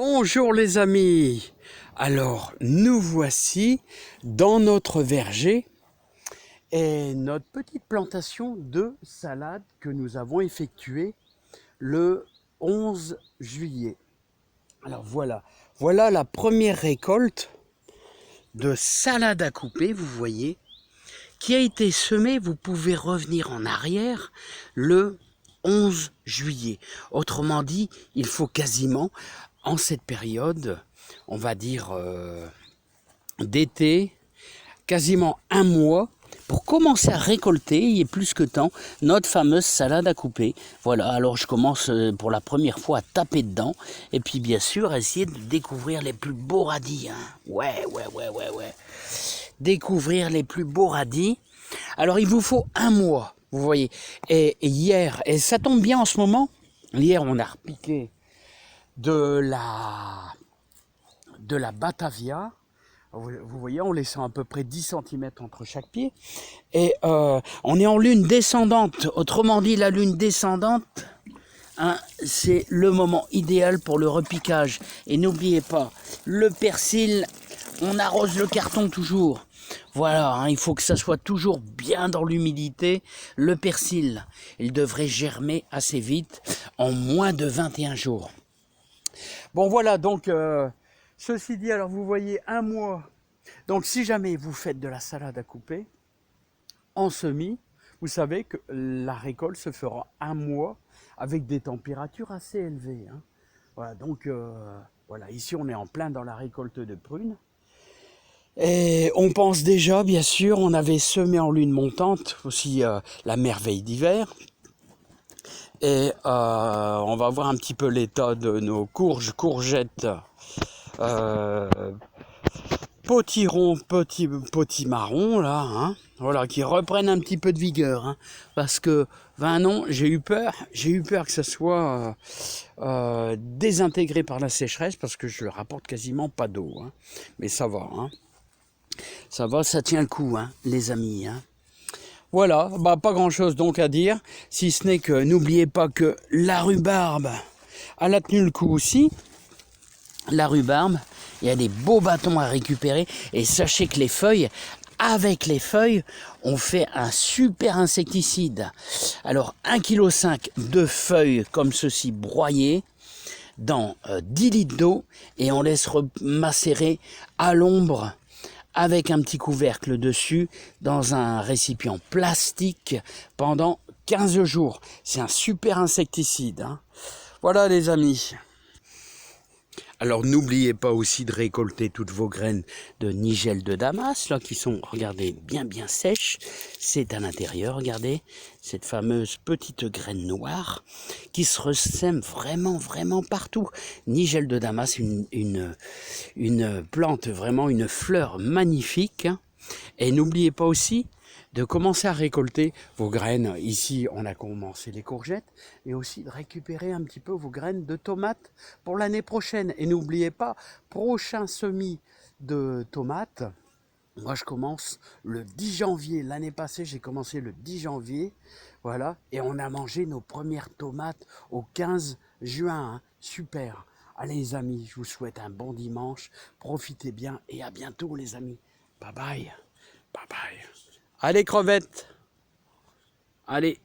Bonjour les amis. Alors nous voici dans notre verger et notre petite plantation de salade que nous avons effectuée le 11 juillet. Alors voilà la première récolte de salade à couper, vous voyez, qui a été semée. Vous pouvez revenir en arrière le 11 juillet. Autrement dit, il faut quasiment, en cette période, on va dire d'été, quasiment un mois, pour commencer à récolter, il est plus que temps, notre fameuse salade à couper. Voilà, alors je commence pour la première fois à taper dedans, et puis bien sûr, essayer de découvrir les plus beaux radis. Hein. Ouais. Découvrir les plus beaux radis. Alors il vous faut un mois, vous voyez. Et hier, et ça tombe bien en ce moment, hier on a repiqué de la Batavia. Vous voyez, en laissant à peu près 10 cm entre chaque pied. Et on est en lune descendante. Autrement dit, la lune descendante, hein, c'est le moment idéal pour le repiquage. Et n'oubliez pas, le persil, on arrose le carton toujours. Voilà, hein, il faut que ça soit toujours bien dans l'humidité. Le persil, il devrait germer assez vite, en moins de 21 jours. Bon voilà, donc ceci dit, alors vous voyez un mois. Donc si jamais vous faites de la salade à couper en semis, vous savez que la récolte se fera un mois avec des températures assez élevées. Hein. Voilà, donc voilà, ici on est en plein dans la récolte de prunes. Et on pense déjà, bien sûr, on avait semé en lune montante aussi la merveille d'hiver. Et on va voir un petit peu l'état de nos courgettes, potirons, potimarrons, là, hein, voilà, qui reprennent un petit peu de vigueur. Hein, parce que, non, j'ai eu peur que ça soit désintégré par la sécheresse, parce que je leur apporte quasiment pas d'eau. Hein, mais ça va, hein. Ça va, ça tient le coup, hein, les amis. Hein. Voilà, bah, pas grand-chose donc à dire, si ce n'est que n'oubliez pas que la rhubarbe, elle a tenu le coup aussi. La rhubarbe, il y a des beaux bâtons à récupérer. Et sachez que les feuilles, avec les feuilles, on fait un super insecticide. Alors 1,5 kg de feuilles comme ceci broyées dans 10 litres d'eau et on laisse macérer à l'ombre avec un petit couvercle dessus dans un récipient plastique pendant 15 jours. C'est un super insecticide. Hein. Voilà les amis. Alors n'oubliez pas aussi de récolter toutes vos graines de nigel de Damas, là qui sont, regardez, bien sèches. C'est à l'intérieur, regardez, cette fameuse petite graine noire qui se ressème vraiment partout. Nigel de Damas, une plante, vraiment une fleur magnifique. Et n'oubliez pas aussi de commencer à récolter vos graines. Ici, on a commencé les courgettes, et aussi de récupérer un petit peu vos graines de tomates pour l'année prochaine. Et n'oubliez pas, prochain semis de tomates, moi je commence le 10 janvier. L'année passée, j'ai commencé le 10 janvier, voilà, et on a mangé nos premières tomates au 15 juin. Hein. Super. Allez les amis, je vous souhaite un bon dimanche, profitez bien et à bientôt les amis. Bye bye. Bye bye. Allez crevettes. Allez.